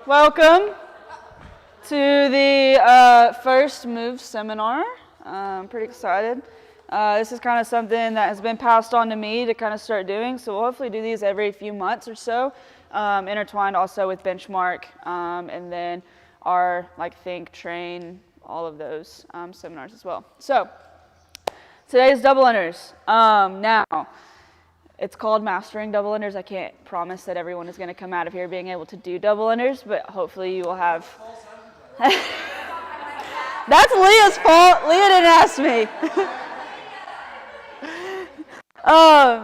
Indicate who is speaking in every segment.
Speaker 1: Welcome to the first Move seminar. I'm pretty excited. This is kind of something that has been passed on to me to kind of start doing, so we'll hopefully do these every few months or so, intertwined also with Benchmark, and then our Think, Train, all of those seminars as well. So today's double unders. Now, it's called Mastering Double Unders. I can't promise that everyone is going to come out of here being able to do double unders, but hopefully you will have. That's Leah's fault. Leah didn't ask me.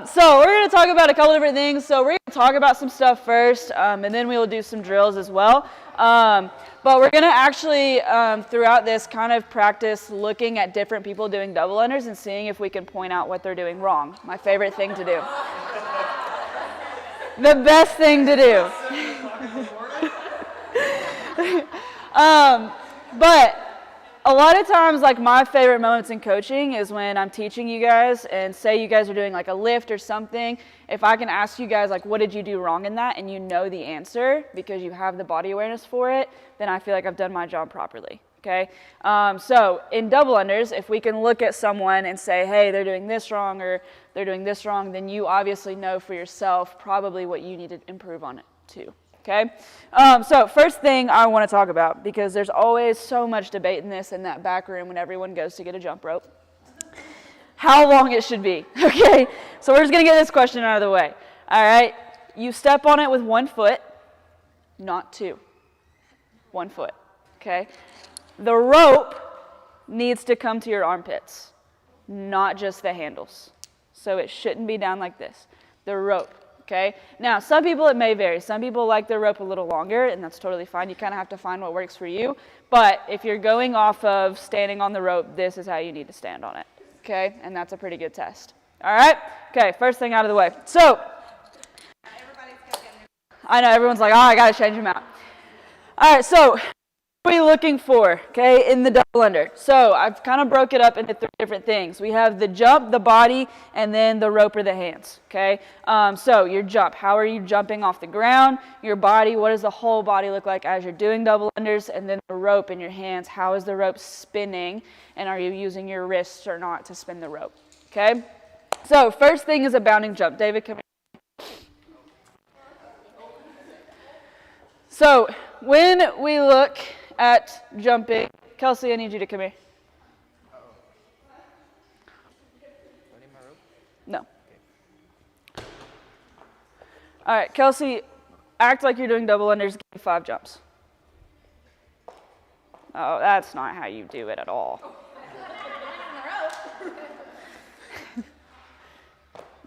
Speaker 1: So we're going to talk about a couple different things. So we're going to talk about some stuff first, and then we will do some drills as well. But we're going to actually, throughout this, kind of practice looking at different people doing double unders and seeing if we can point out what they're doing wrong. My favorite thing to do. The best thing to do. But a lot of times, my favorite moments in coaching is when I'm teaching you guys and say you guys are doing a lift or something. If I can ask you guys, what did you do wrong in that? And you know the answer because you have the body awareness for it, then I feel like I've done my job properly, okay? So in double unders, if we can look at someone and say, hey, they're doing this wrong or they're doing this wrong, then you obviously know for yourself probably what you need to improve on it too. Okay, so first thing I want to talk about, because there's always so much debate in this in that back room when everyone goes to get a jump rope, how long it should be. Okay, so we're just going to get this question out of the way. All right, you step on it with 1 foot, not 2. 1 foot, okay? The rope needs to come to your armpits, not just the handles. So it shouldn't be down like this. The rope. Okay. Now, some people it may vary. Some people like their rope a little longer, and that's totally fine. You kind of have to find what works for you. But if you're going off of standing on the rope, this is how you need to stand on it. Okay, and that's a pretty good test. All right. Okay. First thing out of the way. So, I know everyone's like, oh, I got to change them out. All right. So, what are we looking for, okay, in the double under? So I've kind of broke it up into 3 different things. We have the jump, the body, and then the rope or the hands, okay? So your jump, how are you jumping off the ground? Your body, what does the whole body look like as you're doing double unders? And then the rope in your hands, how is the rope spinning? And are you using your wrists or not to spin the rope, okay? So first thing is a bounding jump. David, come here. So when we look at jumping, Kelsey, I need you to come here. No. All right, Kelsey, act like you're doing double unders, give me 5 jumps. Oh, that's not how you do it at all.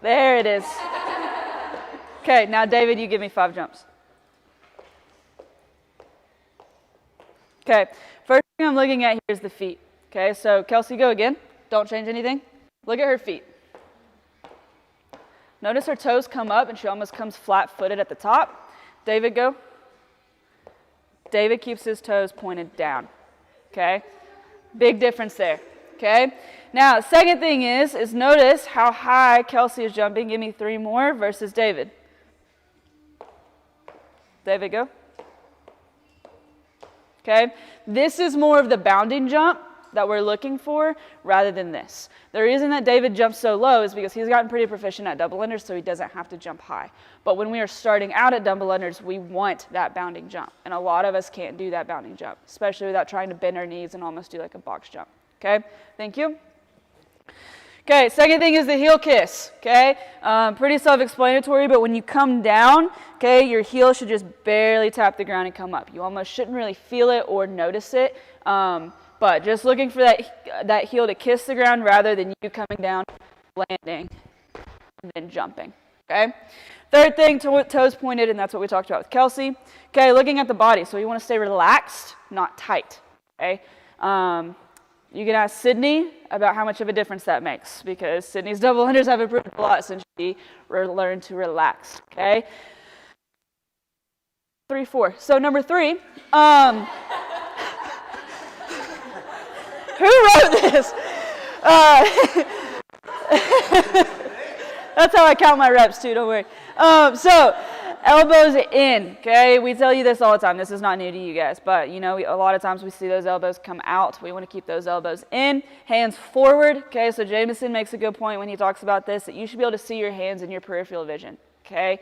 Speaker 1: There it is. Okay, now David, you give me 5 jumps. Okay, first thing I'm looking at here is the feet. Okay, so Kelsey, go again. Don't change anything. Look at her feet. Notice her toes come up and she almost comes flat-footed at the top. David, go. David keeps his toes pointed down. Okay, big difference there. Okay, now second thing is notice how high Kelsey is jumping. Give me 3 more versus David. David, go. Okay, this is more of the bounding jump that we're looking for rather than this. The reason that David jumps so low is because he's gotten pretty proficient at double unders, so he doesn't have to jump high. But when we are starting out at double unders, we want that bounding jump. And a lot of us can't do that bounding jump, especially without trying to bend our knees and almost do like a box jump. Okay, thank you. Okay, second thing is the heel kiss, okay? Pretty self-explanatory, but when you come down, okay, your heel should just barely tap the ground and come up. You almost shouldn't really feel it or notice it, but just looking for that heel to kiss the ground rather than you coming down, landing, and then jumping, okay? Third thing, toes pointed, and that's what we talked about with Kelsey. Okay, looking at the body, so you want to stay relaxed, not tight, okay? You can ask Sydney about how much of a difference that makes, because Sydney's double unders have improved a lot since she learned to relax, okay? 3, 4. So number 3, who wrote this? That's how I count my reps too, don't worry. So Elbows in, okay? We tell you this all the time. This is not new to you guys, but you know, a lot of times we see those elbows come out. We want to keep those elbows in, hands forward, okay? So Jameson makes a good point when he talks about this, that you should be able to see your hands in your peripheral vision, okay?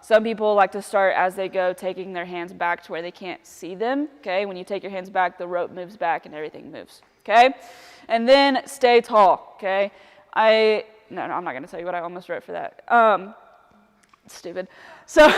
Speaker 1: Some people like to start as they go, taking their hands back to where they can't see them, okay? When you take your hands back, the rope moves back and everything moves, okay? And then stay tall, okay? No, I'm not going to tell you what I almost wrote for that. Stupid. So,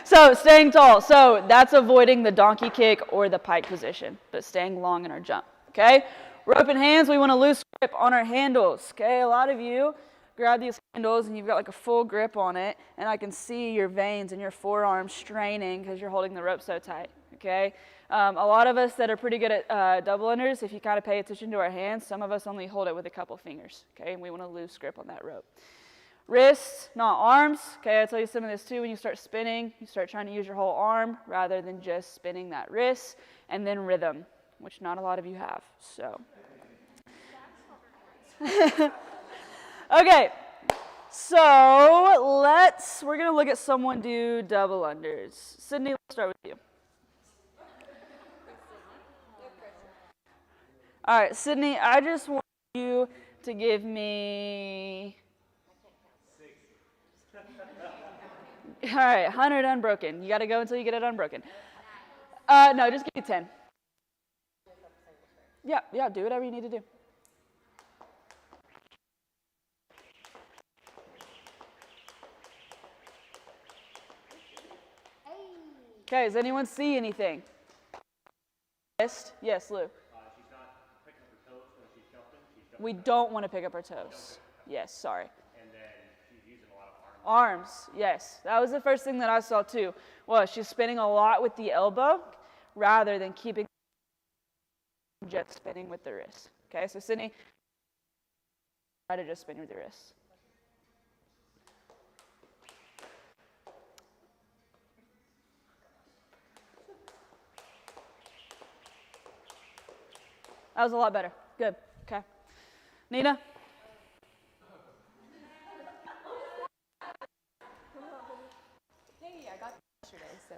Speaker 1: so staying tall. So that's avoiding the donkey kick or the pike position, but staying long in our jump, okay? Rope in hands, we want a loose grip on our handles, okay? A lot of you grab these handles and you've got like a full grip on it, and I can see your veins in your forearms straining because you're holding the rope so tight, okay? A lot of us that are pretty good at double unders, if you kind of pay attention to our hands, some of us only hold it with a couple fingers, okay? And we want a loose grip on that rope. Wrists, not arms, okay? I'll tell you some of this too. When you start spinning, you start trying to use your whole arm rather than just spinning that wrist. And then rhythm, which not a lot of you have, so. Okay, so we're going to look at someone do double unders. Sydney, let's start with you. All right, Sydney, I just want you to give me... All right, 100 unbroken. You got to go until you get it unbroken. No, just give me 10. Yeah, do whatever you need to do. Okay, does anyone see anything? Yes, Lou.
Speaker 2: She's not picking up her toes when she's jumping.
Speaker 1: We don't want to pick up our toes. Yes, sorry.
Speaker 2: And then she's using a lot of arms.
Speaker 1: Arms, yes. That was the first thing that I saw too. Well, she's spinning a lot with the elbow rather than keeping just spinning with the wrist. Okay, so Sydney, try to just spin with your wrist. That was a lot better. Good. Okay. Nina?
Speaker 3: Hey, I got yesterday, so.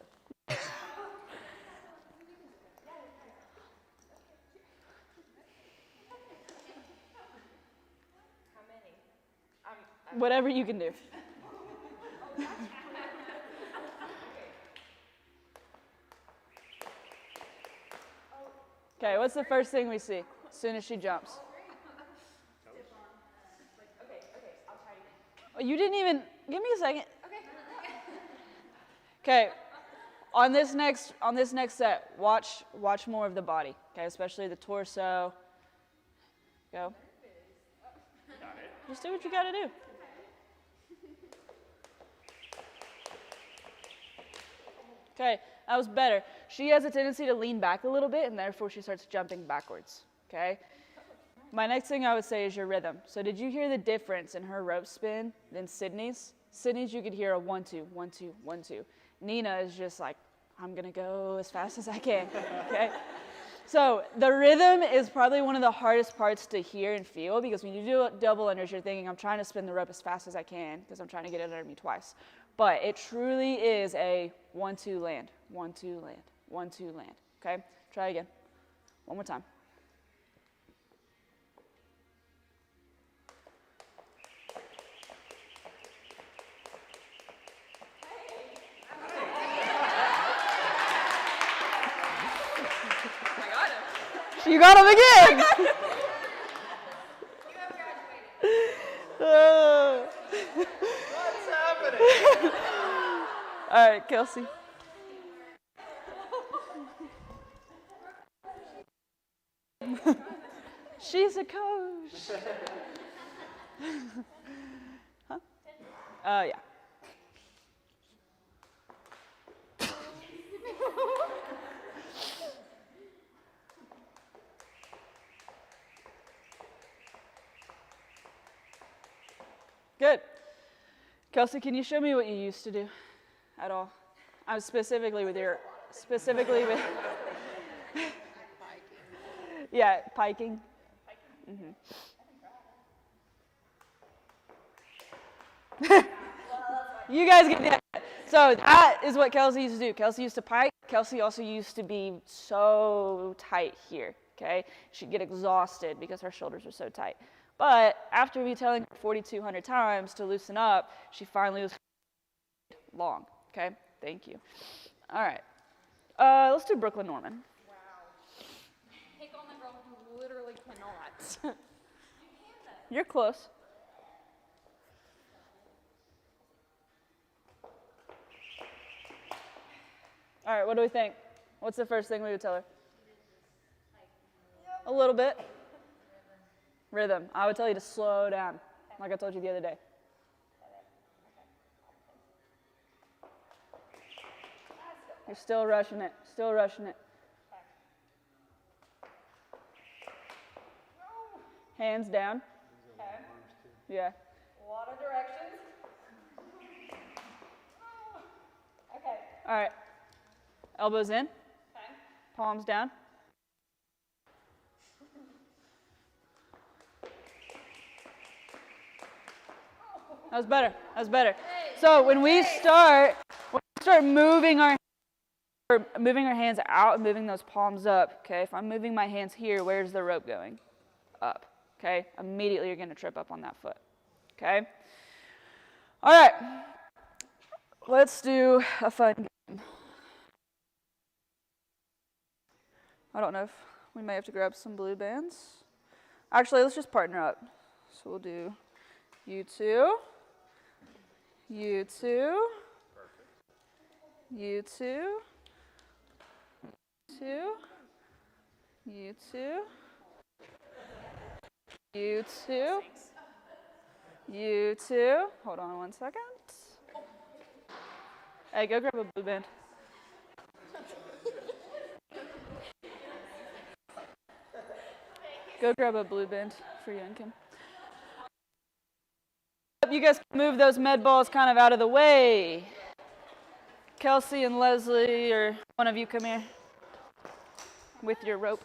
Speaker 3: How many?
Speaker 1: Whatever you can do. Okay, what's the first thing we see as soon as she jumps?
Speaker 3: Okay, I'll try again.
Speaker 1: Oh, you didn't even, give me a second. Okay, on this next set, watch more of the body, okay, especially the torso. Go. Just do what you gotta do. Okay, that was better. She has a tendency to lean back a little bit, and therefore she starts jumping backwards, okay? My next thing I would say is your rhythm. So did you hear the difference in her rope spin than Sydney's? Sydney's, you could hear a 1, 2, 1, 2, 1, 2. Nina is just like, I'm gonna go as fast as I can, okay? So the rhythm is probably one of the hardest parts to hear and feel, because when you do double unders, you're thinking, I'm trying to spin the rope as fast as I can because I'm trying to get it under me twice. But it truly is a 1, 2, land, 1, 2, land, 1, 2, land, okay? Try again. One more time. You got him again.
Speaker 2: What's happening?
Speaker 1: All right, Kelsey. She's a coach. Huh? Yeah. Good. Kelsey, can you show me what you used to do at all? I was specifically with. Yeah, piking. Mm-hmm. You guys get that. So that is what Kelsey used to do. Kelsey used to pike. Kelsey also used to be so tight here, okay? She'd get exhausted because her shoulders were so tight. But after me telling her 4,200 times to loosen up, she finally was long, okay? Thank you. All right. Let's do Brooklyn Norman.
Speaker 3: Wow. Take on the girl who literally cannot.
Speaker 1: You're close. All right, what do we think? What's the first thing we would tell her? A little bit. Rhythm. I would tell you to slow down, like I told you the other day. You're still rushing it. Still rushing it. Hands down. Yeah.
Speaker 3: A lot of directions. Okay.
Speaker 1: All right. Elbows in.
Speaker 3: Okay.
Speaker 1: Palms down. That was better. That was better. So when we start moving our hands out and moving those palms up, okay? If I'm moving my hands here, where's the rope going? Up, okay? Immediately you're going to trip up on that foot, okay? All right. Let's do a fun game. I don't know if we may have to grab some blue bands. Actually, let's just partner up. So we'll do you two, you two, you two, two, you two, you two, you two. Hold on 1 second. Hey, go grab a blue band. Go grab a blue band for you and Kim. You guys can move those med balls kind of out of the way. Kelsey and Leslie, or one of you come here with your rope.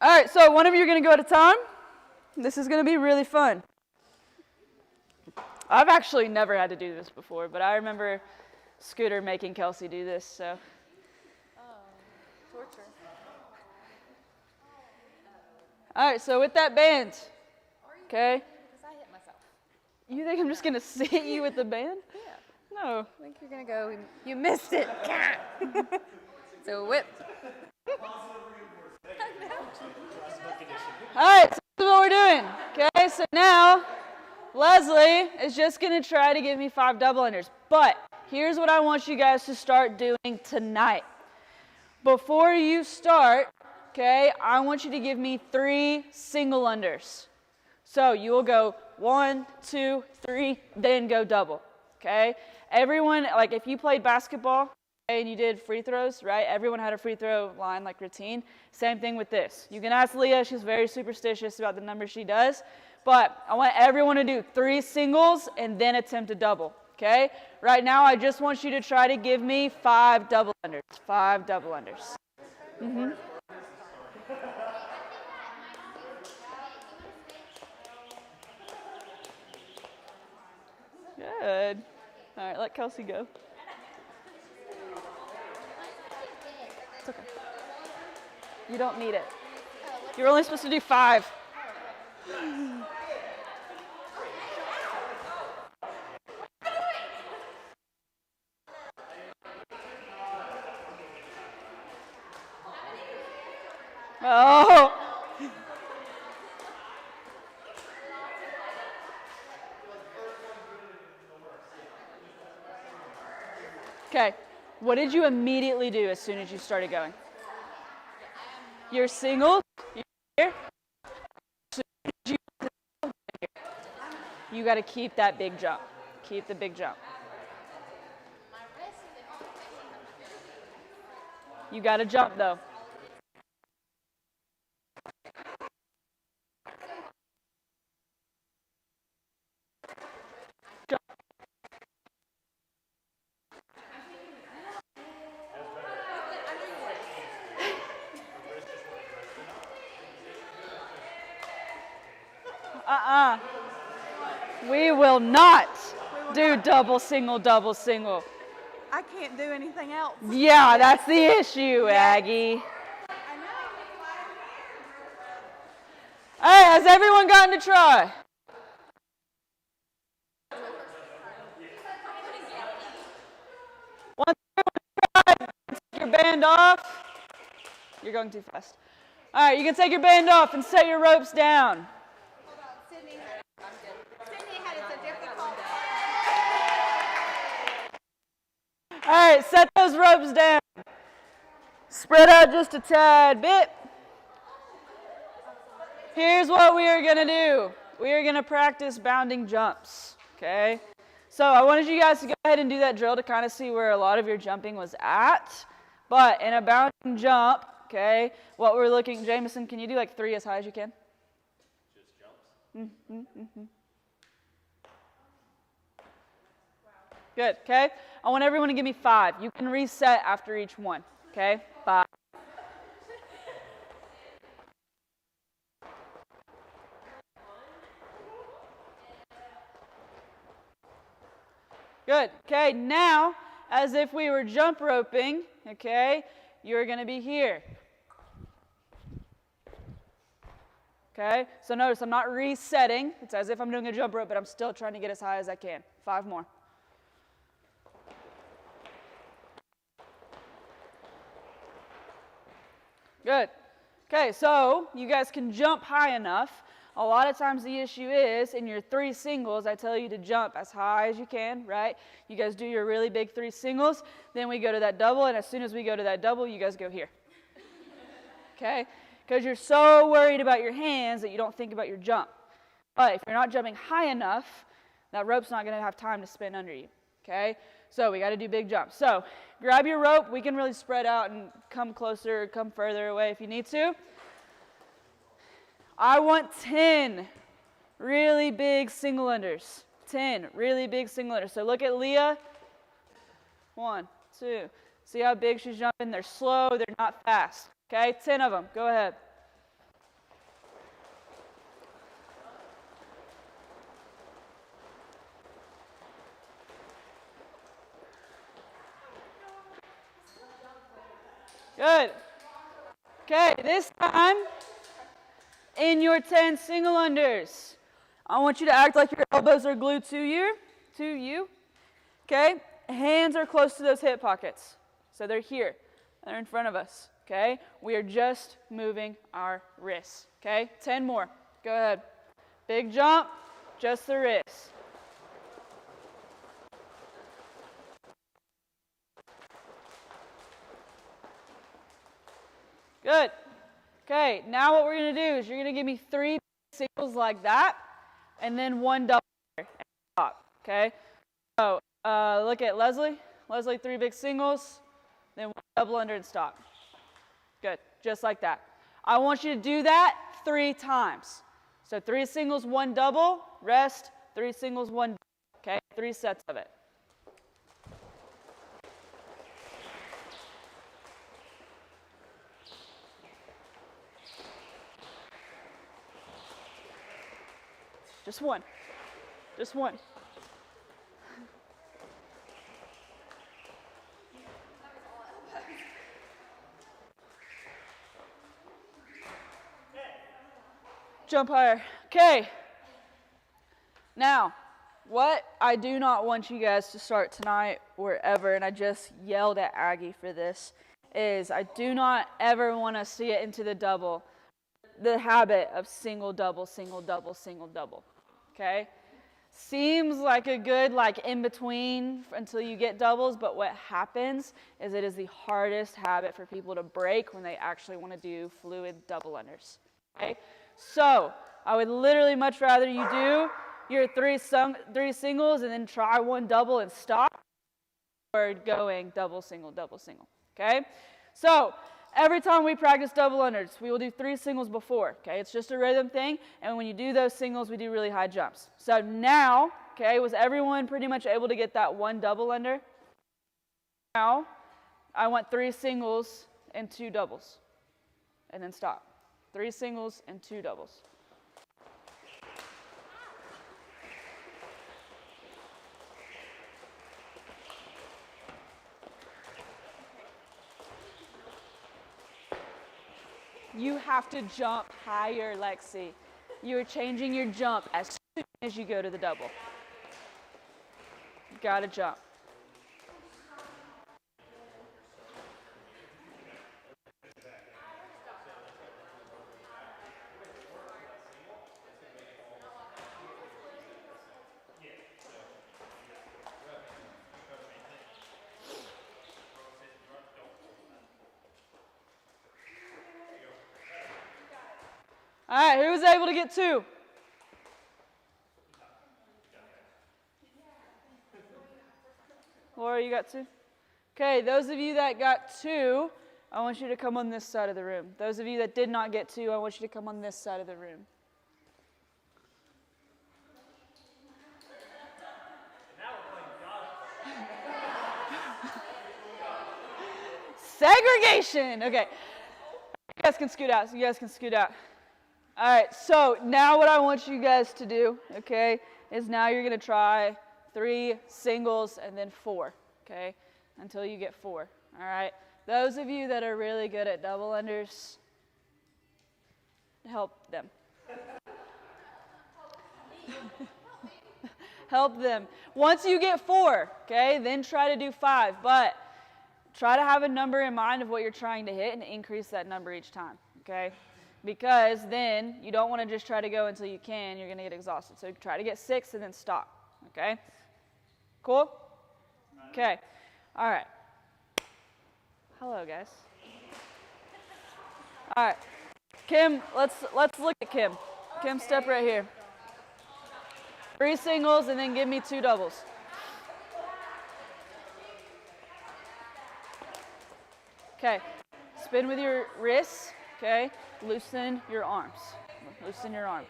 Speaker 1: All right, so one of you are going to go at a time. This is going to be really fun. I've actually never had to do this before, but I remember Scooter making Kelsey do this, so.
Speaker 3: Torture.
Speaker 1: All right, so with that band, okay?
Speaker 3: Because I hit myself.
Speaker 1: You think I'm just going to sit you with the band?
Speaker 3: Yeah.
Speaker 1: No.
Speaker 3: I think you're going to go, you missed it. So whip.
Speaker 1: All right, so this is what we're doing. Okay, so now Leslie is just going to try to give me 5 double unders. But here's what I want you guys to start doing tonight. Before you start, okay, I want you to give me 3 single unders. So you will go 1, 2, 3, then go double, okay? Everyone, like if you played basketball and you did free throws, right? Everyone had a free throw line like routine. Same thing with this. You can ask Leah, she's very superstitious about the numbers she does. But I want everyone to do 3 singles and then attempt a double, okay? Right now, I just want you to try to give me 5 double unders. 5 double unders. Mm-hmm. Good. All right, let Kelsey go. It's okay. You don't need it. You're only supposed to do 5. Oh. Okay, what did you immediately do as soon as you started going? Your singles, here. You got to keep that big jump. Keep the big jump. You got to jump though. We will not do double, single, double, single.
Speaker 4: I can't do anything else.
Speaker 1: Yeah, that's the issue, Aggie.
Speaker 4: I know.
Speaker 1: All right, has everyone gotten to try? Once everyone tried, take your band off. You're going too fast. All right, you can take your band off and set your ropes down.
Speaker 4: Sydney had it so difficult.
Speaker 1: All right, set those ropes down. Spread out just a tad bit. Here's what we are going to do. We are going to practice bounding jumps, okay? So I wanted you guys to go ahead and do that drill to kind of see where a lot of your jumping was at. But in a bounding jump, okay, what we're looking, Jameson, can you do like 3 as high as you can?
Speaker 2: Just jumps?
Speaker 1: Good, okay? I want everyone to give me 5. You can reset after each one, okay? 5. Good, okay? Now, as if we were jump roping, okay, you're going to be here. Okay, so notice I'm not resetting. It's as if I'm doing a jump rope, but I'm still trying to get as high as I can. 5 more. Good. Okay, so you guys can jump high enough. A lot of times the issue is in your 3 singles, I tell you to jump as high as you can, right? You guys do your really big 3 singles, then we go to that double, and as soon as we go to that double, you guys go here. Okay? Because you're so worried about your hands that you don't think about your jump. But if you're not jumping high enough, that rope's not going to have time to spin under you. Okay? So we got to do big jumps. So grab your rope. We can really spread out and come closer, come further away if you need to. I want 10 really big single unders. 10 really big single unders. So look at Leah. 1, 2. See how big she's jumping? They're slow. They're not fast. Okay, 10 of them. Go ahead. Good. Okay, this time, in your 10 single unders, I want you to act like your elbows are glued to you. Okay, hands are close to those hip pockets. So they're here. They're in front of us. Okay, we are just moving our wrists. Okay, 10 more. Go ahead. Big jump, just the wrists. Good. Okay, now what we're going to do is you're going to give me 3 singles like that, and then 1 double and stop. Okay, so look at Leslie. Leslie, 3 big singles, then 1 double under and stop. Good, just like that. I want you to do that 3 times. So 3 singles, 1 double, rest, 3 singles, 1 double. Okay, 3 sets of it. Just 1. Just 1. Jump higher. Okay. Now, what I do not want you guys to start tonight or ever, and I just yelled at Aggie for this, is I do not ever want to see it into the double. The habit of single, double, single, double, single, double. Okay? Seems like a good in between until you get doubles, but what happens is it is the hardest habit for people to break when they actually want to do fluid double unders. Okay? So I would literally much rather you do your 3 singles and then try 1 double and stop, or going double, single, double, single. Okay? So every time we practice double unders, we will do 3 singles before. Okay? It's just a rhythm thing, and when you do those singles, we do really high jumps. So now, okay, was everyone pretty much able to get that 1 double under? Now, I want 3 singles and 2 doubles, and then stop. 3 singles and 2 doubles. You have to jump higher, Lexi. You're changing your jump as soon as you go to the double. You gotta jump. All right, who was able to get 2? Laura, you got 2? Okay, those of you that got 2, I want you to come on this side of the room. Those of you that did not get 2, I want you to come on this side of the room. Segregation. Okay. You guys can scoot out. You guys can scoot out. All right. So now what I want you guys to do, okay, is now you're going to try 3 singles and then 4, okay, until you get 4. All right. Those of you that are really good at double unders, help them. Help them. Once you get 4, okay, then try to do 5. But try to have a number in mind of what you're trying to hit and increase that number each time, okay? Because then you don't want to just try to go until you can. You're going to get exhausted. So try to get 6 and then stop, okay? Cool? Okay. All right. Hello, guys. All right. Kim, let's look at Kim. Kim, step right here. 3 singles and then give me 2 doubles. Okay, spin with your wrists, okay? Loosen your arms. Loosen your arms.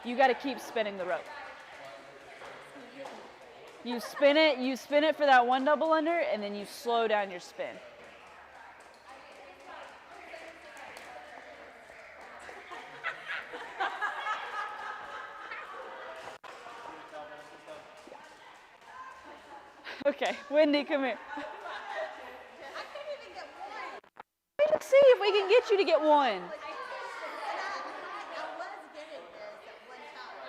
Speaker 1: You got to keep spinning the rope. You spin it for that 1 double under, and then you slow down your spin. Okay, Wendy, come here.
Speaker 4: I couldn't even get 1.
Speaker 1: Let's see if we can get you to get 1.
Speaker 4: I was getting this at one time,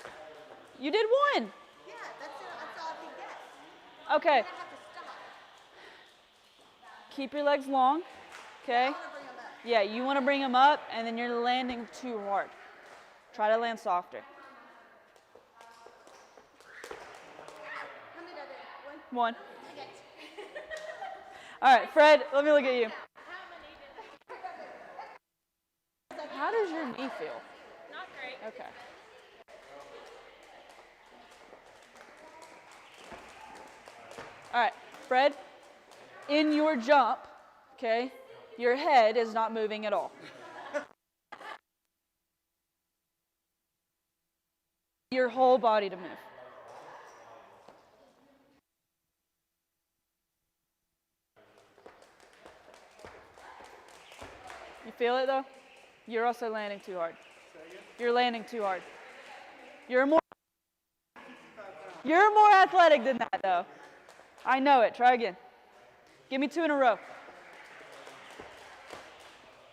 Speaker 4: so.
Speaker 1: You did 1.
Speaker 4: Yeah, that's all I could get.
Speaker 1: Okay,
Speaker 4: I have to stop.
Speaker 1: keep your legs long, okay?
Speaker 4: I want to bring them up.
Speaker 1: Yeah, you want to bring them up, and then you're landing too hard. Try to land softer.
Speaker 4: How many did I do?
Speaker 1: 1.
Speaker 4: 1? Okay.
Speaker 1: All right, Fred, let me look at you. How does your knee feel?
Speaker 3: Not great.
Speaker 1: Okay. All right, Fred, in your jump, okay, your head is not moving at all. Your whole body to move. You feel it though? You're also landing too hard. You're landing too hard. You're more athletic than that though. I know it. Try again. Give me 2 in a row.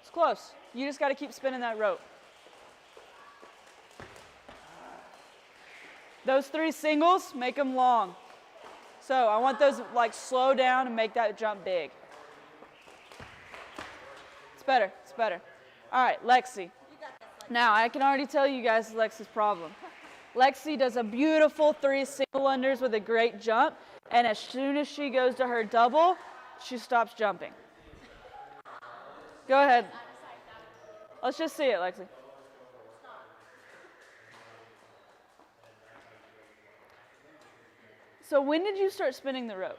Speaker 1: It's close. You just got to keep spinning that rope. Those 3 singles, make them long. So I want those like slow down and make that jump big. It's better. It's better. All right, Lexi. Now, I can already tell you guys Lexi's problem. Lexi does a beautiful 3 single unders with a great jump, and as soon as she goes to her double, she stops jumping. Go ahead. Let's just see it, Lexi. So when did you start spinning the rope?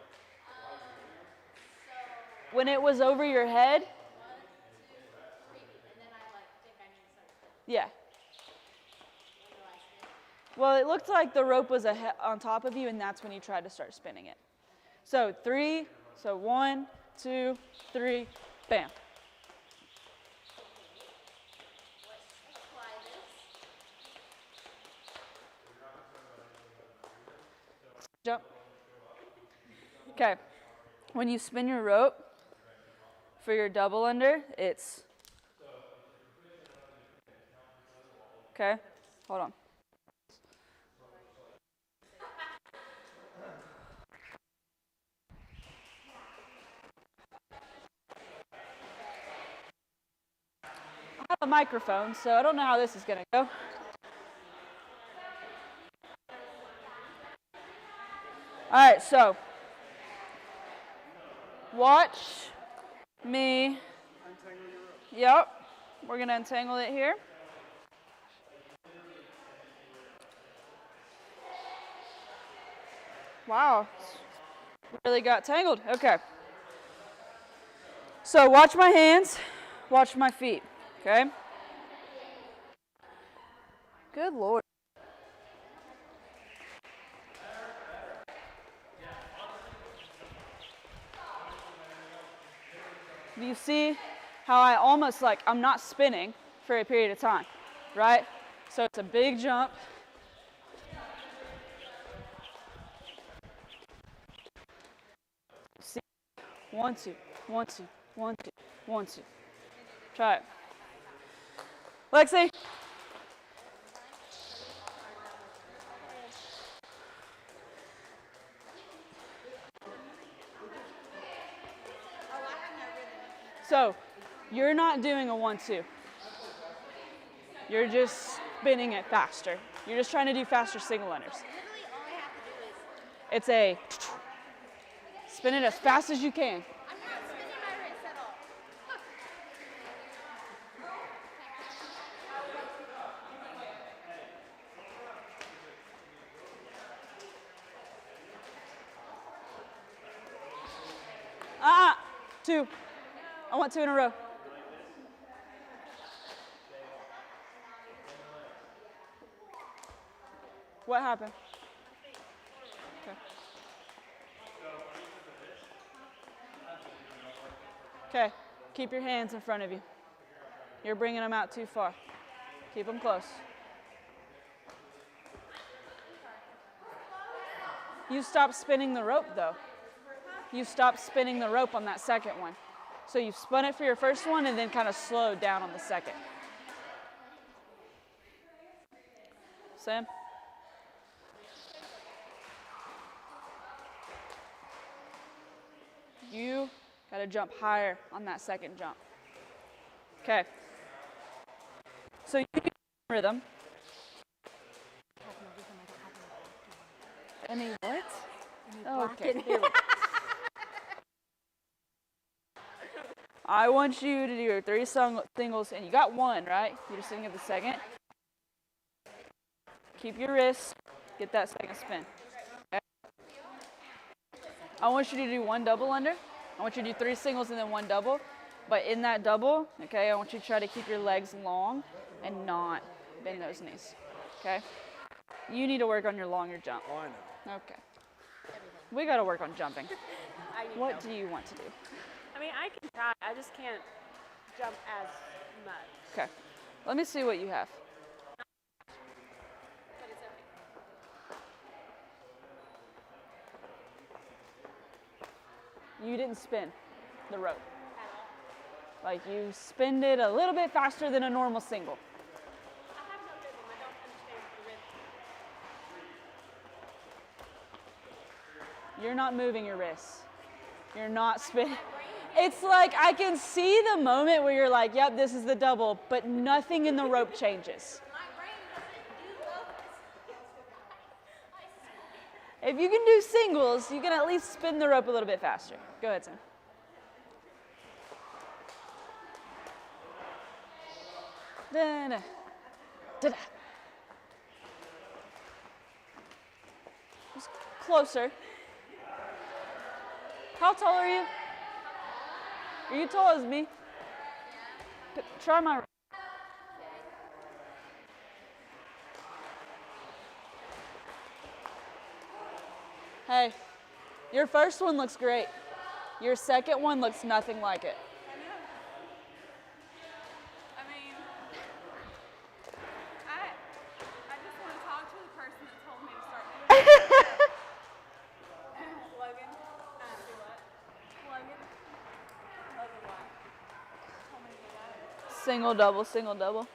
Speaker 1: When it was over your head? Yeah. Well, it looked like the rope was on top of you, and that's when you tried to start spinning it. So 3, so 1, 2, 3, bam. Jump. Okay. When you spin your rope for your double under, it's... Okay, hold on. I have a microphone, so I don't know how this is going to go. All right, so watch me. Yep, we're going to untangle it here. Wow, really got tangled. Okay. So watch my hands, watch my feet, okay? Good Lord. Do you see how I almost I'm not spinning for a period of time, right? So it's a big jump. See? 1, 2, 1, 2, 1, 2, 1, 2. Try it. Lexi. So you're not doing a 1, 2. You're just spinning it faster. You're just trying to do faster single unders.
Speaker 4: Literally all I have to do is,
Speaker 1: It's a spin it as fast as you can.
Speaker 4: I'm not spinning my wrist at all.
Speaker 1: Two. I want 2 in a row. What happened? Okay, keep your hands in front of you. You're bringing them out too far. Keep them close. You stopped spinning the rope though. You stopped spinning the rope on that second one. So you spun it for your first one and then kind of slowed down on the second. Sam? You got to jump higher on that second jump. Okay. So you get rhythm. Any what? Oh, okay. Here we go. I want you to do your 3 singles, and you got 1, right? You're just sitting at the second. Keep your wrist. Get that second spin. Okay? I want you to do 1 double under. I want you to do 3 singles and then 1 double. But in that double, okay, I want you to try to keep your legs long and not bend those knees. Okay? You need to work on your longer jump.
Speaker 2: Oh, I know.
Speaker 1: Okay. We got to work on jumping. What do you want to do?
Speaker 5: I mean, I can try. I just can't jump as much.
Speaker 1: Okay. Let me see what you have.
Speaker 5: But it's okay.
Speaker 1: You didn't spin the rope. Like you spinned it a little bit faster than a normal single.
Speaker 5: I have no rhythm. I don't understand the rhythm.
Speaker 1: You're not moving your wrists. You're not spinning. It's like I can see the moment where you're like, yep, this is the double, but nothing in the rope changes.
Speaker 4: My brain doesn't do those.
Speaker 1: If you can do singles, you can at least spin the rope a little bit faster. Go ahead, Sam. Da-da. Da-da. Just closer. How tall are you? Are you tall as me? Try my. Hey, your first one looks great. Your second one looks nothing like it.
Speaker 3: I mean, I just want to talk to the person that told me to start doing it. Logan.
Speaker 1: single, double, single, double.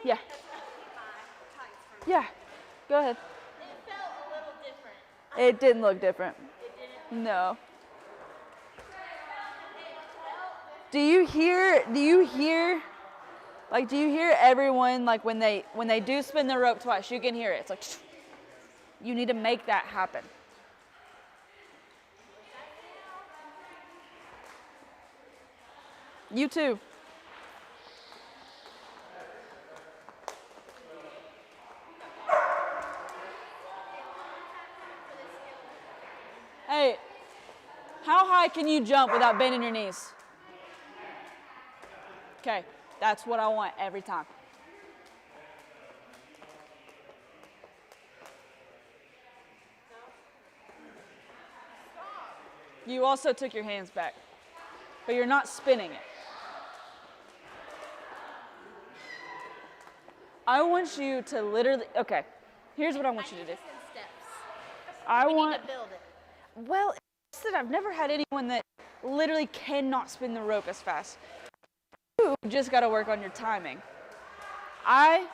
Speaker 1: Yeah. Yeah. Go ahead.
Speaker 4: It felt a little different.
Speaker 1: It didn't look different.
Speaker 4: It didn't.
Speaker 1: No. Do you hear everyone, like when they do spin the rope twice, you can hear it. It's like, you need to make that happen. You too. Hey, how high can you jump without bending your knees? Okay, that's what I want every time. You also took your hands back, but you're not spinning it. I want you to literally, okay, here's what I want you to do.
Speaker 4: In steps.
Speaker 1: I
Speaker 4: We
Speaker 1: want,
Speaker 4: need to build it.
Speaker 1: well, it's that I've never had anyone that literally cannot spin the rope as fast. You just got to work on your timing. I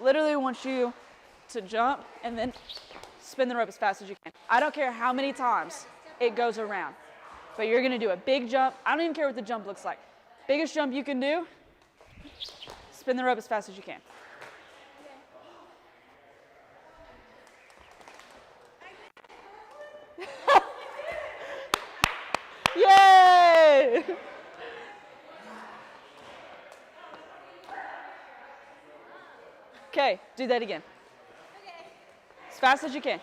Speaker 1: literally want you to jump and then spin the rope as fast as you can. I don't care how many times it goes around, but you're going to do a big jump. I don't even care what the jump looks like. Biggest jump you can do, spin the rope as fast as you can. Yay! Okay, do that again. As fast as you can.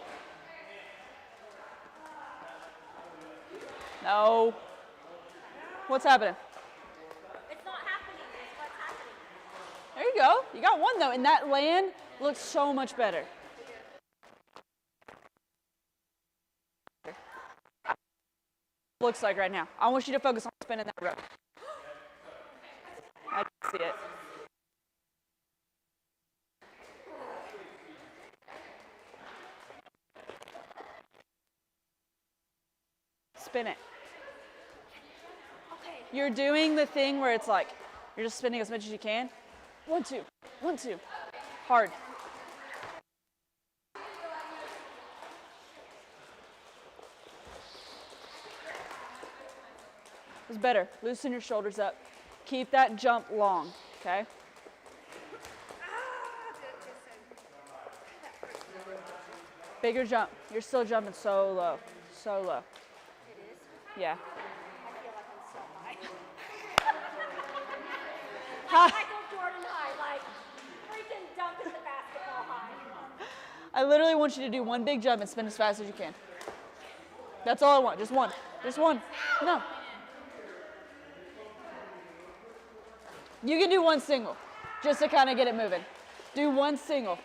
Speaker 1: No. What's happening?
Speaker 4: It's not happening. It's what's happening.
Speaker 1: There you go. You got one though, and that land looks so much better. Looks like right now. I want you to focus on spinning that rope. I can see it. Spin it.
Speaker 4: Okay.
Speaker 1: You're doing the thing where it's like, you're just spinning as much as you can. 1, 2, 1, 2. Hard. It's better. Loosen your shoulders up. Keep that jump long, okay? Bigger jump. You're still jumping so low. So low.
Speaker 4: It is.
Speaker 1: Yeah.
Speaker 4: I feel like I'm so high. Like Michael Jordan high, like freaking dunk at the basketball high.
Speaker 1: I literally want you to do one big jump and spin as fast as you can. That's all I want. Just one. Just one. No. You can do one single, just to kind of get it moving. Do one single.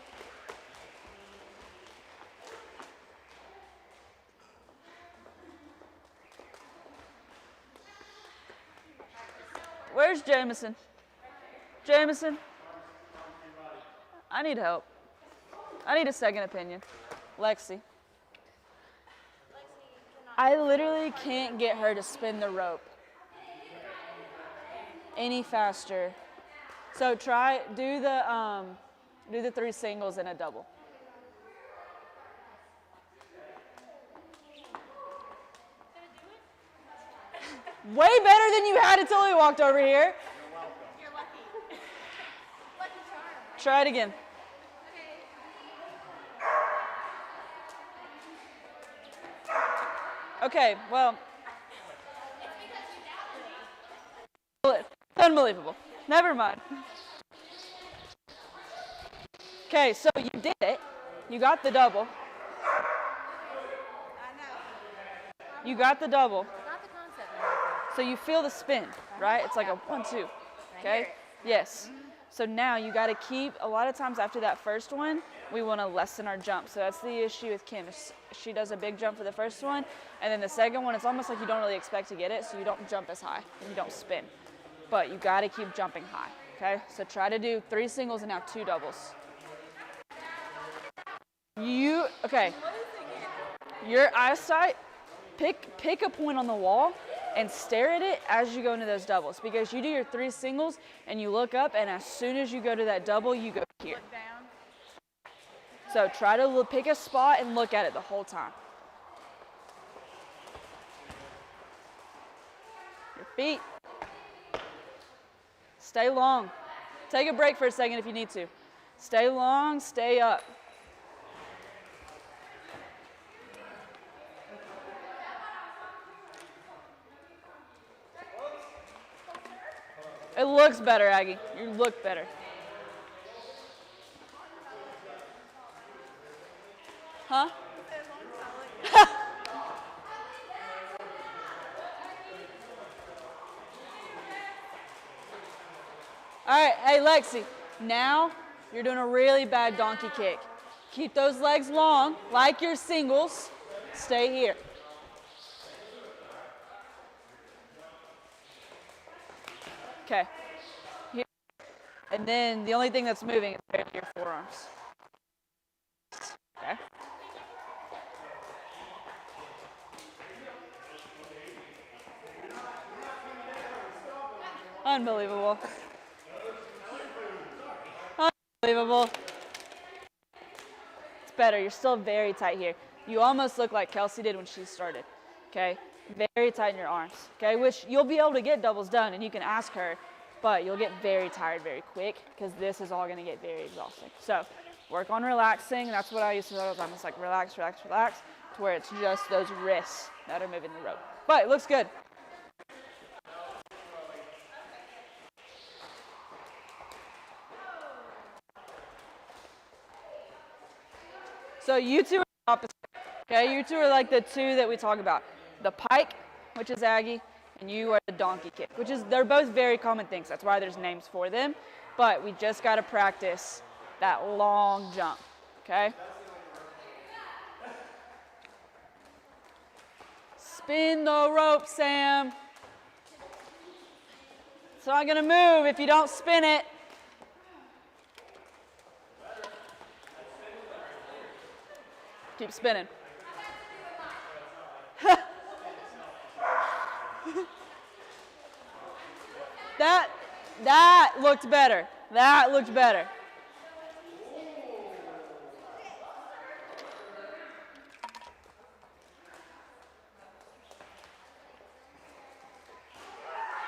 Speaker 1: Where's Jameson? Jameson? I need help. I need a second opinion. Lexi. I literally can't get her to spin the rope any faster. So do the 3 singles and a double. Way better than you had until we walked over here.
Speaker 4: You're lucky. Lucky charm.
Speaker 1: Try it again. Okay, well. Unbelievable. Never mind. Okay, so you did it. You got the double.
Speaker 4: I know.
Speaker 1: You got the double.
Speaker 4: Got the concept.
Speaker 1: So you feel the spin, right? It's like a 1, 2. Okay? Yes. So now you got to keep, a lot of times after that first one, we want to lessen our jump. So that's the issue with Kim. She does a big jump for the first one, and then the second one, it's almost like you don't really expect to get it, so you don't jump as high and you don't spin. But you got to keep jumping high, okay? So try to do 3 singles and now 2 doubles. Okay, your eyesight, pick a point on the wall and stare at it as you go into those doubles, because you do your 3 singles and you look up, and as soon as you go to that double, you go here.
Speaker 3: Look down.
Speaker 1: So try to pick a spot and look at it the whole time. Your feet. Stay long. Take a break for a second if you need to. Stay long, stay up. It looks better, Aggie. You look better. Huh? All right, hey Lexi, now you're doing a really bad donkey kick. Keep those legs long, like your singles. Stay here. Okay. Here. And then the only thing that's moving is your forearms. Okay. Unbelievable. Unbelievable. It's better. You're still very tight here. You almost look like Kelsey did when she started. Okay? Very tight in your arms. Okay? Which you'll be able to get doubles done and you can ask her, but you'll get very tired very quick because this is all going to get very exhausting. So work on relaxing. That's what I used to do all the time. It's like relax, relax, relax, to where it's just those wrists that are moving the rope. But it looks good. So you two are opposite, okay? You two are like the two that we talk about. The pike, which is Aggie, and you are the donkey kick, which is, they're both very common things. That's why there's names for them. But we just got to practice that long jump, okay? Spin the rope, Sam. It's not going to move if you don't spin it. Keep spinning. That looked better. That looked better.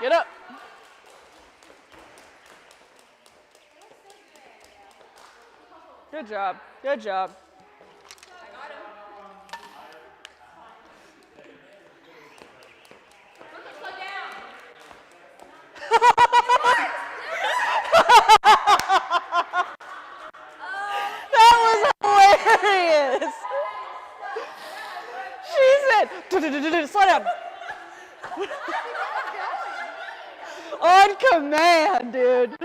Speaker 1: Get up. Good job. Good job. Slow down. On command, dude.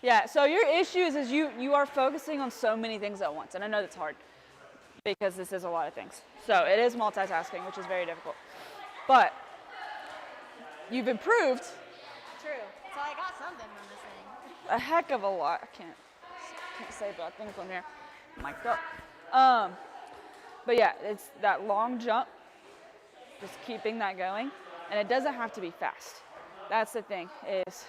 Speaker 1: Yeah, so your issues is you are focusing on so many things at once, and I know that's hard because this is a lot of things. So it is multitasking, which is very difficult. But you've improved.
Speaker 3: True. So I got something from this thing.
Speaker 1: A heck of a lot. I can't say bad things on here. Mic'd up. But yeah, it's that long jump. Just keeping that going, and it doesn't have to be fast. That's the thing. Is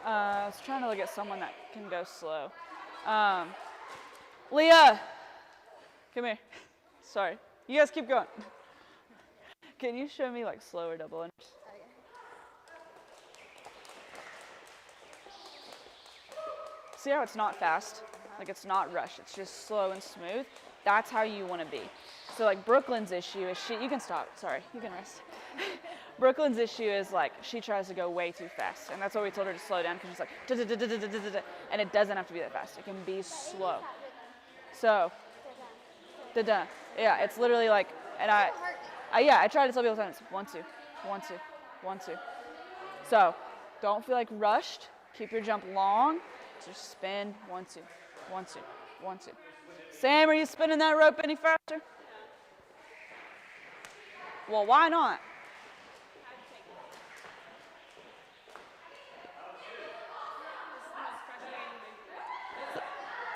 Speaker 1: I was trying to look at someone that can go slow. Leah, come here. Sorry. You guys keep going. Can you show me like slower double unders? See how it's not fast? Like it's not rush. It's just slow and smooth. That's how you want to be. So like Brooklyn's issue is you can stop. Sorry, you can rest. Brooklyn's issue is like she tries to go way too fast, and that's why we told her to slow down because she's like da-da-da-da-da-da-da-da, and it doesn't have to be that fast. It can be slow. So, da-da. Yeah, it's literally like, and I try to tell people sometimes 1 2 1 2 1 2. So, don't feel like rushed. Keep your jump long. Just spin 1 2 1 2 1 2. Sam, are you spinning that rope any faster? Well, why not?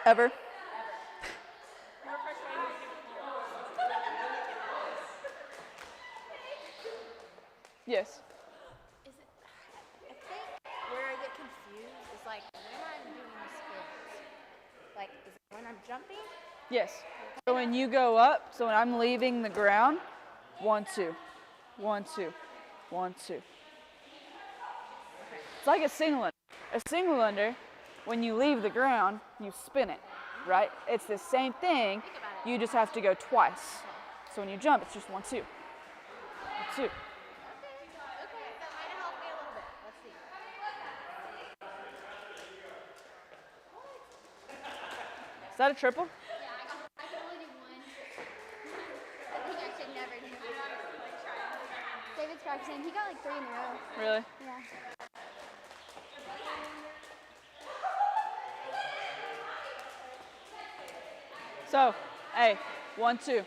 Speaker 1: Ever? Yes.
Speaker 3: Is it? I think where I get confused is like when I'm doing the spins. Like, is it when I'm jumping?
Speaker 1: Yes. So when you go up, so when I'm leaving the ground, 1, 2, 1, 2, 1, 2. It's like a single under. A single under, when you leave the ground, you spin it, right? It's the same thing. You just have to go twice. So when you jump, it's just 1, 2, 1, 2.
Speaker 3: Okay, that might have helped me a little bit. Let's see.
Speaker 1: Is that a triple?
Speaker 6: Yeah, I can only do one. I think I should never do it. David's practicing. He got like 3 in a row.
Speaker 1: Really?
Speaker 6: Yeah.
Speaker 1: So, hey, 1, 2.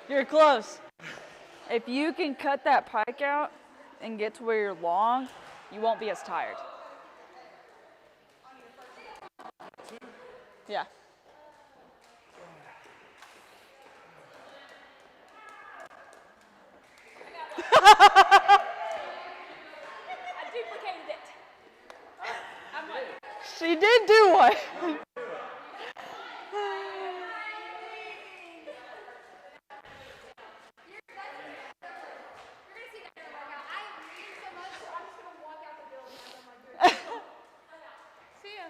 Speaker 1: You're close. If you can cut that pike out and get to where you're long, you won't be as tired. Yeah.
Speaker 5: I duplicated it. I'm like,
Speaker 1: She did do one.
Speaker 3: See ya.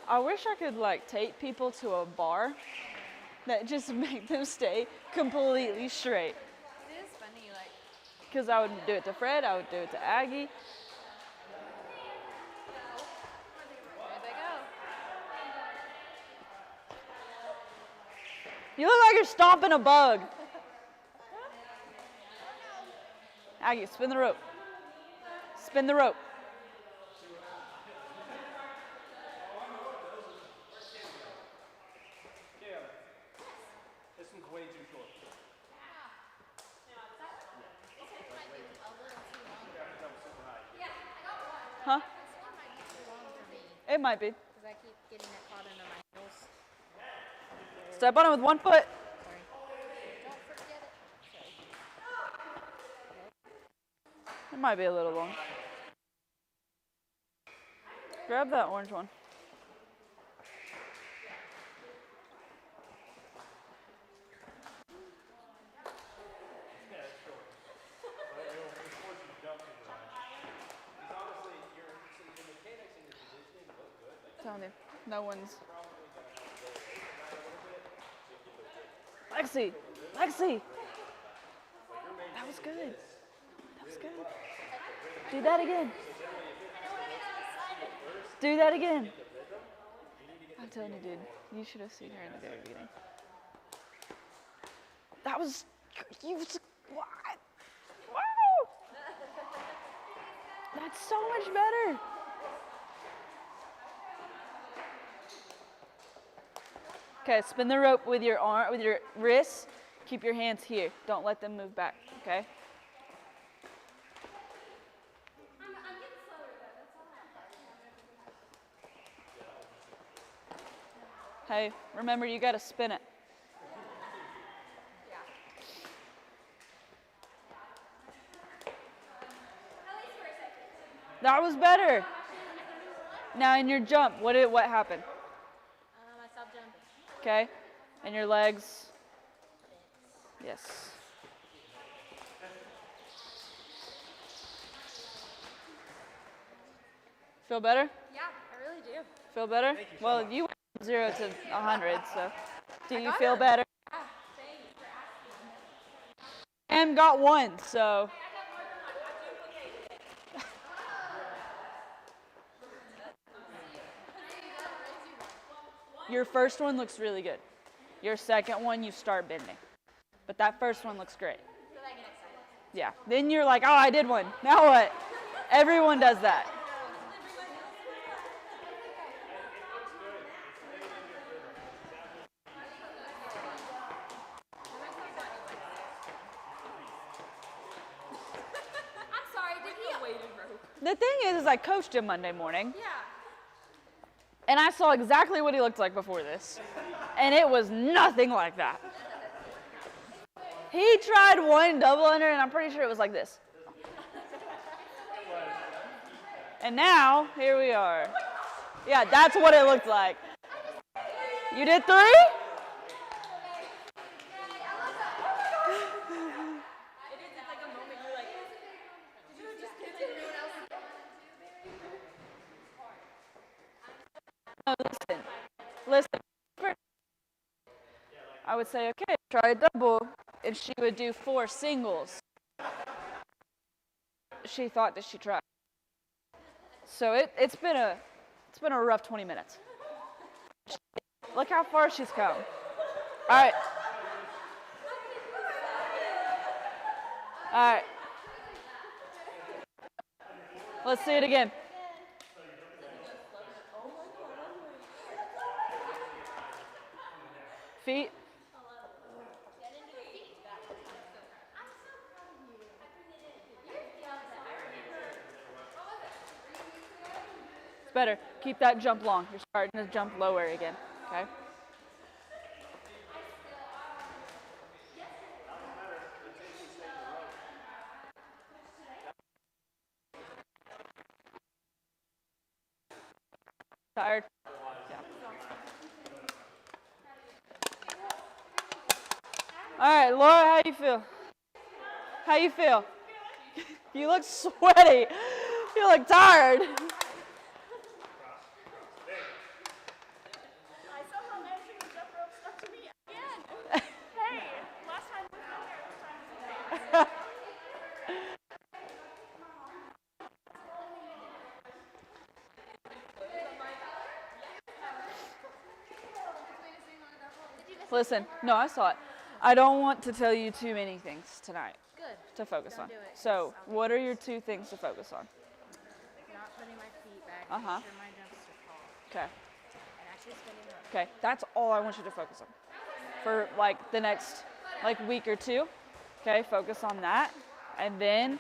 Speaker 1: I wish I could like take people to a bar that just make them stay completely straight.
Speaker 3: It is funny, like,
Speaker 1: Because I would do it to Fred, I would do it to Aggie.
Speaker 3: there they go.
Speaker 1: You look like you're stomping a bug. Aggie, spin the rope. Spin the rope.
Speaker 2: This one's way too short.
Speaker 1: Huh? It might be.
Speaker 3: Because I keep getting it caught under my heels.
Speaker 1: Step on it with 1 foot.
Speaker 3: Sorry. Don't forget it. Sorry.
Speaker 1: It might be a little long. Grab that orange one. Telling you, no one's. Lexi, Lexi. That was good. That was good. Do that again. Do that again. I'm telling you, dude. You should have seen her in the very beginning. That was. You. What? Wow. That's so much better. Okay, spin the rope with your arm, with your wrists. Keep your hands here. Don't let them move back. Okay.
Speaker 6: I'm getting slower though. That's all.
Speaker 1: Hey, remember you got to spin it. That was better. Now in your jump, what happened?
Speaker 3: I stopped jumping.
Speaker 1: Okay, and your legs. Yes. Feel better?
Speaker 3: Yeah, I really do.
Speaker 1: Feel better? Well, you went from 0 to 100, so. Do you feel better? And got one, so. Your first one looks really good. Your second one, you start bending. But that first one looks great. Yeah. Then you're like, oh, I did one. Now what? Everyone does that.
Speaker 3: I'm sorry, did he?
Speaker 1: The thing is I coached him Monday morning. Yeah. And I saw exactly what he looked like before this. And it was nothing like that. He tried one double under, and I'm pretty sure it was like this. And now, here we are. Yeah, that's what it looked like. You did 3? No, listen. I would say, okay, try a double, and she would do 4 singles. She thought that she tried. So it's been a rough 20 minutes. Look how far she's come. All right. All right. Let's see it again. Feet. It's better. Keep that jump long. You're starting to jump lower again. Okay? Tired? Yeah. All right, Laura, how you feel? How you feel? You look sweaty. You look tired. Listen, no, I saw it. I don't want to tell you too many things tonight.
Speaker 3: Good.
Speaker 1: To focus on.
Speaker 3: Do it.
Speaker 1: So, what are your 2 things to focus on?
Speaker 3: Not putting my feet back.
Speaker 1: Uh-huh.
Speaker 3: Making sure my jumps are tall.
Speaker 1: Okay.
Speaker 3: And actually spinning up.
Speaker 1: Okay, that's all I want you to focus on. For like the next week or 2. Okay, focus on that. And then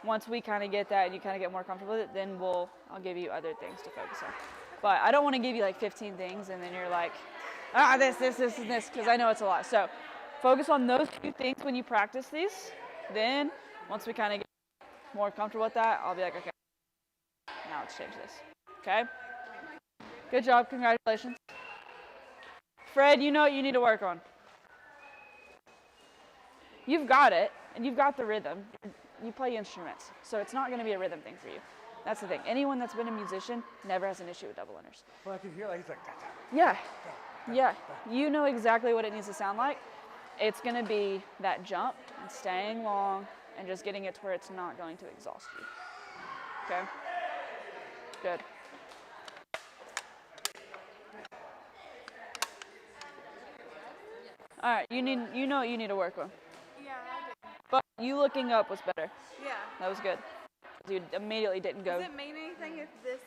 Speaker 1: once we kind of get that and you kind of get more comfortable with it, then I'll give you other things to focus on. But I don't want to give you like 15 things and then you're like, this, and this, because I know it's a lot. So focus on those 2 things when you practice these. Then once we kind of get more comfortable with that, I'll be like, okay, now let's change this. Okay? Good job. Congratulations. Fred, you know what you need to work on. You've got it, and you've got the rhythm. You play instruments, so it's not going to be a rhythm thing for you. That's the thing. Anyone that's been a musician never has an issue with double unders.
Speaker 2: Well, I can hear like he's like that.
Speaker 1: Yeah. Yeah. You know exactly what it needs to sound like. It's going to be that jump and staying long and just getting it to where it's not going to exhaust you. Okay? Good. All right, you know what you need to work on.
Speaker 5: Yeah, I do.
Speaker 1: But you looking up was better.
Speaker 5: Yeah.
Speaker 1: That was good. You immediately didn't go.
Speaker 5: Does it mean anything if this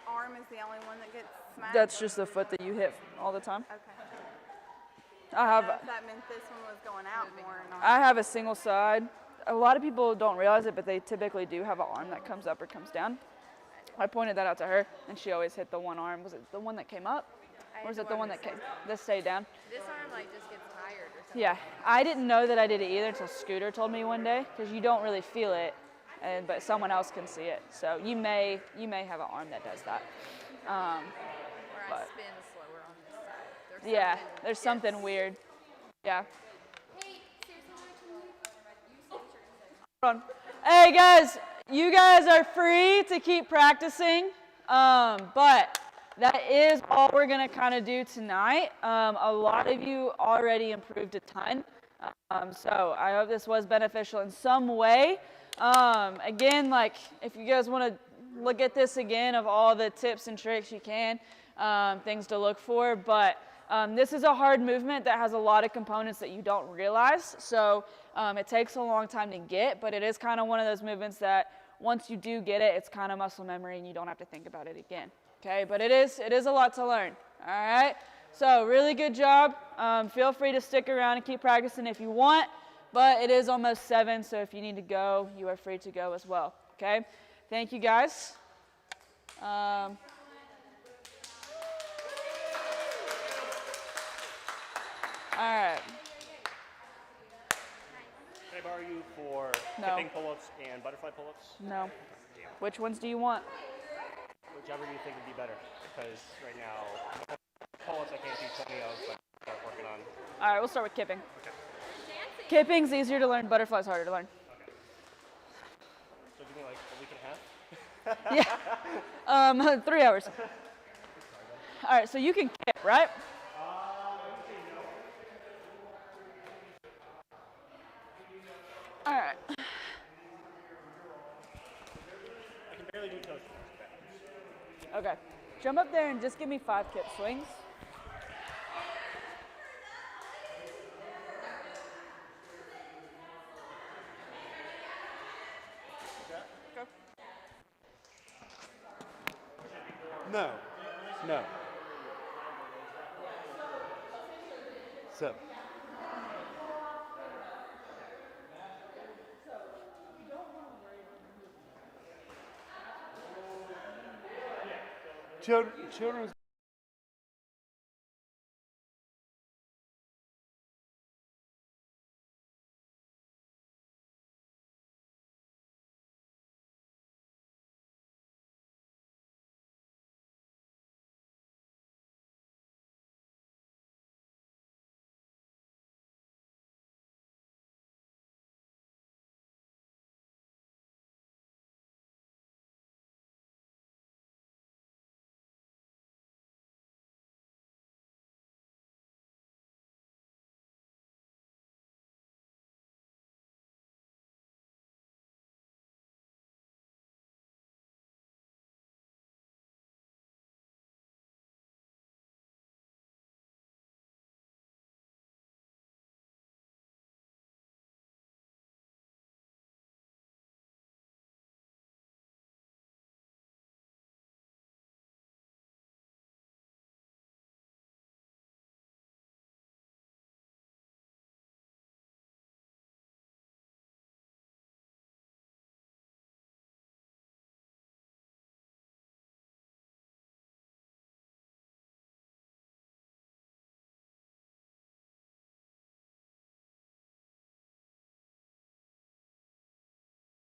Speaker 5: arm is the only one that gets smacked?
Speaker 1: That's just the foot that you hit all the time.
Speaker 5: Okay.
Speaker 1: I have
Speaker 5: If that meant this one was going out more or not.
Speaker 1: I have a single side. A lot of people don't realize it, but they typically do have an arm that comes up or comes down. I pointed that out to her, and she always hit the one arm. Was it the one that came up? Or was it the one that stayed down?
Speaker 3: This arm like just gets tired or something.
Speaker 1: Yeah, I didn't know that I did it either until Scooter told me one day, because you don't really feel it, but someone else can see it. So you may have an arm that does that.
Speaker 3: Or I spin slower on this side.
Speaker 1: There's something weird. Yeah. Hold on. Hey guys, you guys are free to keep practicing, but that is all we're going to kind of do tonight. A lot of you already improved a ton. So I hope this was beneficial in some way. Again, like if you guys want to look at this again of all the tips and tricks you can, things to look for. But this is a hard movement that has a lot of components that you don't realize. So it takes a long time to get, but it is kind of one of those movements that once you do get it, it's kind of muscle memory and you don't have to think about it again. Okay, but it is a lot to learn. All right, so really good job. Feel free to stick around and keep practicing if you want, but it is almost 7, so if you need to go, you are free to go as well. Okay, thank you guys. All right.
Speaker 2: Can I borrow you for
Speaker 1: No.
Speaker 2: kipping pull-ups and butterfly pull-ups?
Speaker 1: No. Which ones do you want?
Speaker 2: Whichever you think would be better. Because right now, pull-ups I can't do 20 of, but start working on.
Speaker 1: All right, we'll start with kipping.
Speaker 2: Okay.
Speaker 1: Kipping's easier to learn, butterfly's harder to learn.
Speaker 2: Okay. So give me like a week and a half?
Speaker 1: Yeah. 3 hours. All right, so you can kip, right? All right.
Speaker 2: I can barely do toes.
Speaker 1: Okay. Jump up there and just give me 5 kip swings.
Speaker 7: No. No. So. Children's